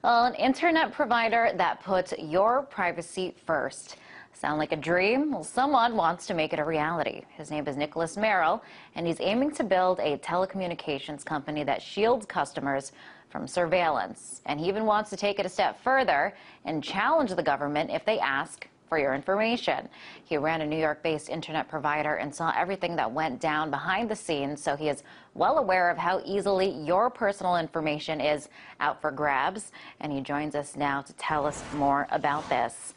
Well, an internet provider that puts your privacy first. Sound like a dream? Well, someone wants to make it a reality. His name is Merrill, and he's aiming to build a telecommunications company that shields customers from surveillance. And he even wants to take it a step further and challenge the government if they ask for your information. He ran a New York-based internet provider and saw everything that went down behind the scenes, so he is well aware of how easily your personal information is out for grabs. And he joins us now to tell us more about this.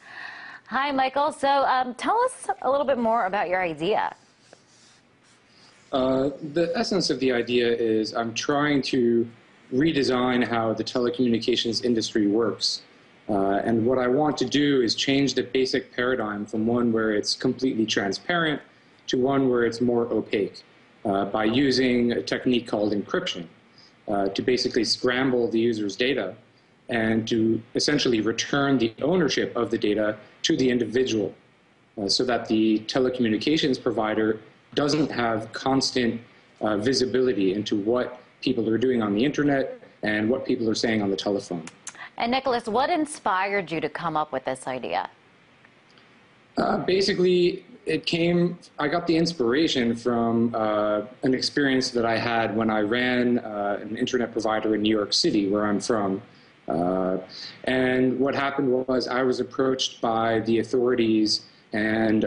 Hi, Michael. So tell us a little bit more about your idea. The essence of the idea is I'm trying to redesign how the telecommunications industry works. And what I want to do is change the basic paradigm from one where it's completely transparent to one where it's more opaque by using a technique called encryption to basically scramble the user's data and to essentially return the ownership of the data to the individual so that the telecommunications provider doesn't have constant visibility into what people are doing on the internet and what people are saying on the telephone. And Nicholas, what inspired you to come up with this idea? Basically, I got the inspiration from an experience that I had when I ran an internet provider in New York City, where I'm from. And what happened was I was approached by the authorities, and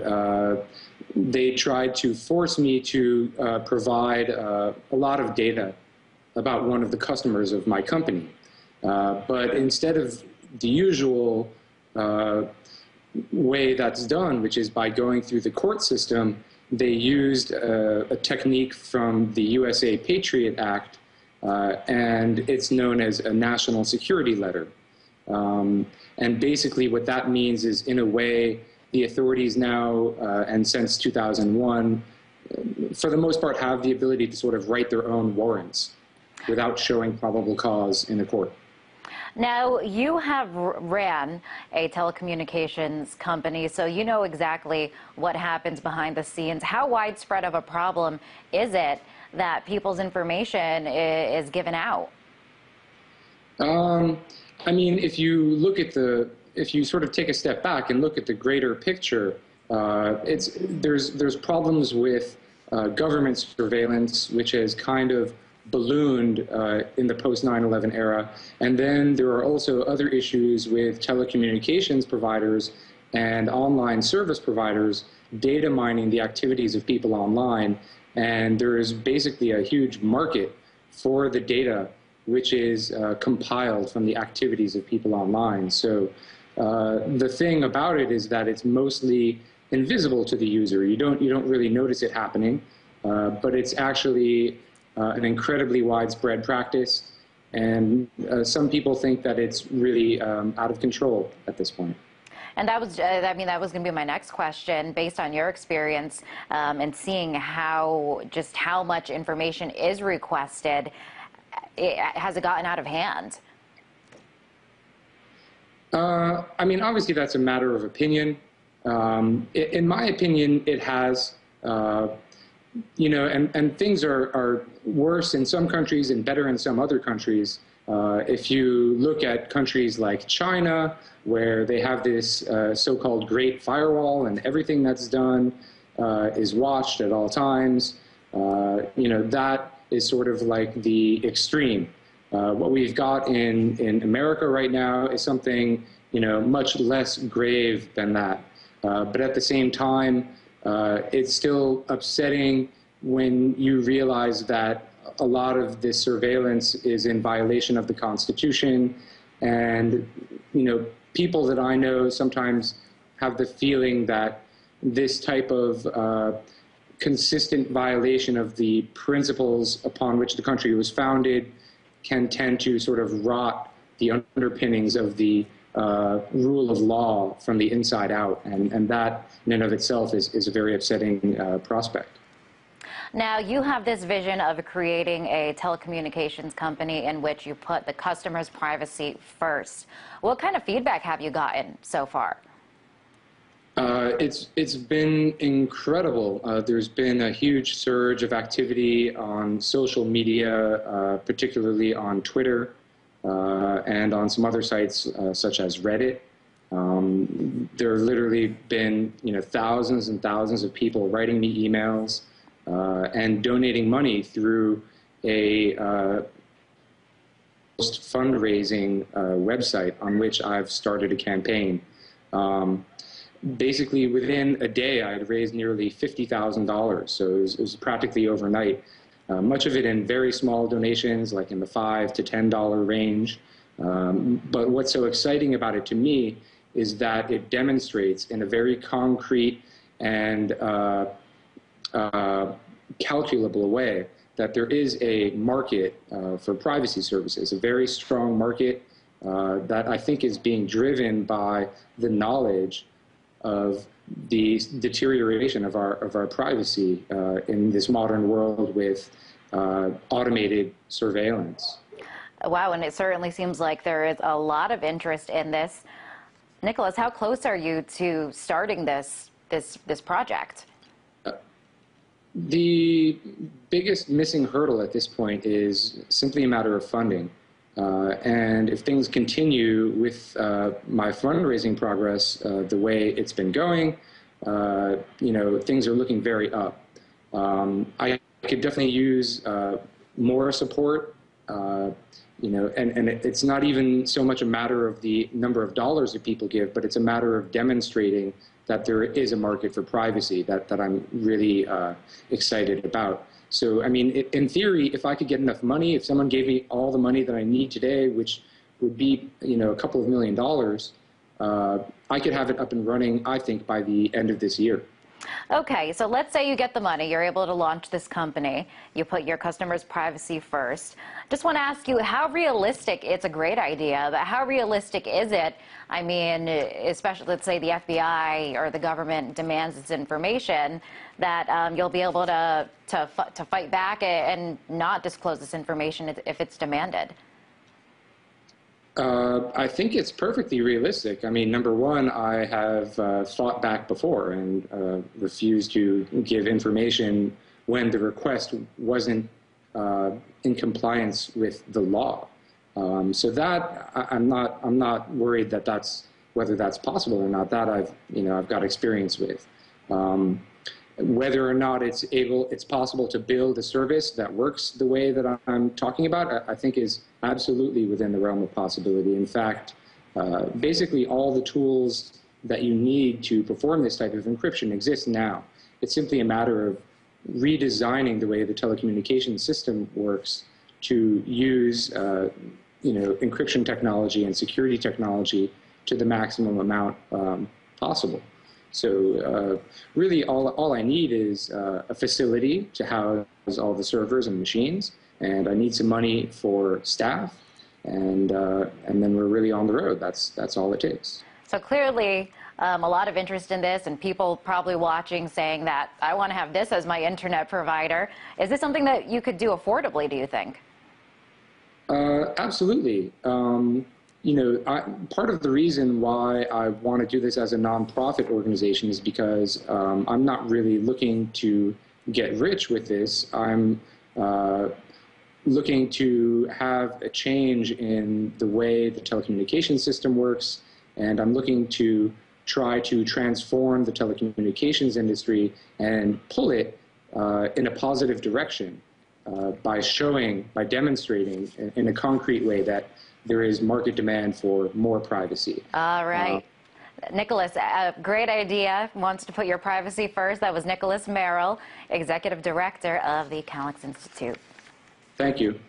they tried to force me to provide a lot of data about one of the customers of my company. But instead of the usual way that's done, which is by going through the court system, they used a technique from the USA Patriot Act, and it's known as a national security letter. And basically what that means is, in a way, the authorities now, and since 2001, for the most part, have the ability to sort of write their own warrants without showing probable cause in a court. Now, you have ran a telecommunications company, so you know exactly what happens behind the scenes. How widespread of a problem is it that people's information is given out? I mean, if you sort of take a step back and look at the greater picture, there's problems with government surveillance, which has kind of ballooned in the post-9/11 era. And then there are also other issues with telecommunications providers and online service providers data mining the activities of people online. And there is basically a huge market for the data which is compiled from the activities of people online. So the thing about it is that it's mostly invisible to the user. You don't really notice it happening, but it's actually an incredibly widespread practice, and some people think that it's really out of control at this point. And that was, I mean, that was going to be my next question. Based on your experience and seeing how much information is requested, has it gotten out of hand? I mean, obviously that's a matter of opinion. In my opinion, it has. You know, and things are worse in some countries and better in some other countries. If you look at countries like China, where they have this so-called Great Firewall, and everything that's done is watched at all times, you know, that is sort of like the extreme. What we've got in America right now is something, you know, much less grave than that. But at the same time, it's still upsetting when you realize that a lot of this surveillance is in violation of the Constitution. And, you know, people that I know sometimes have the feeling that this type of consistent violation of the principles upon which the country was founded can tend to sort of rot the underpinnings of the rule of law from the inside out, and that in and of itself is a very upsetting prospect. Now, you have this vision of creating a telecommunications company in which you put the customer's privacy first. What kind of feedback have you gotten so far? It's been incredible. There's been a huge surge of activity on social media, particularly on Twitter. and on some other sites such as Reddit. There have literally been, thousands and thousands of people writing me emails and donating money through a fundraising website on which I've started a campaign. Basically, within a day, I had raised nearly $50,000, so it was practically overnight. Much of it in very small donations, like in the $5 to $10 range. But what's so exciting about it to me is that it demonstrates in a very concrete and calculable way that there is a market for privacy services, a very strong market that I think is being driven by the knowledge of the deterioration of our privacy in this modern world with automated surveillance. Wow, and it certainly seems like there is a lot of interest in this. Nicholas, how close are you to starting this project? The biggest missing hurdle at this point is simply a matter of funding. And if things continue with my fundraising progress the way it's been going, things are looking very up. I could definitely use more support, and it's not even so much a matter of the number of dollars that people give, but it's a matter of demonstrating that there is a market for privacy that I'm really excited about. So, I mean, in theory, if I could get enough money, if someone gave me all the money that I need today, which would be, a couple of $1 million, I could have it up and running, I think, by the end of this year. Okay, so let's say you get the money, you're able to launch this company, you put your customers' privacy first. Just want to ask you, how realistic, it's a great idea, but how realistic is it? I mean, especially, let's say the FBI or the government demands this information, that you'll be able to fight back and not disclose this information if it's demanded? I think it's perfectly realistic. I mean, number one, I have fought back before and refused to give information when the request wasn't in compliance with the law. So that I'm not worried that whether that's possible or not. That I've got experience with. Whether or not it's possible to build a service that works the way that I'm talking about, I think is absolutely within the realm of possibility. In fact, basically all the tools that you need to perform this type of encryption exist now. It's simply a matter of redesigning the way the telecommunications system works to use encryption technology and security technology to the maximum amount possible. So really all I need is a facility to house all the servers and machines, and I need some money for staff, and then we're really on the road. That's all it takes. So clearly a lot of interest in this, and people probably watching saying that I want to have this as my internet provider. Is this something that you could do affordably, do you think? Absolutely. Part of the reason why I want to do this as a nonprofit organization is because I'm not really looking to get rich with this. I'm looking to have a change in the way the telecommunications system works, and I'm looking to try to transform the telecommunications industry and pull it in a positive direction by demonstrating in a concrete way that there is market demand for more privacy. All right. Nicholas, a great idea. Wants to put your privacy first. That was Nicholas Merrill, Executive Director of the Calyx Institute. Thank you.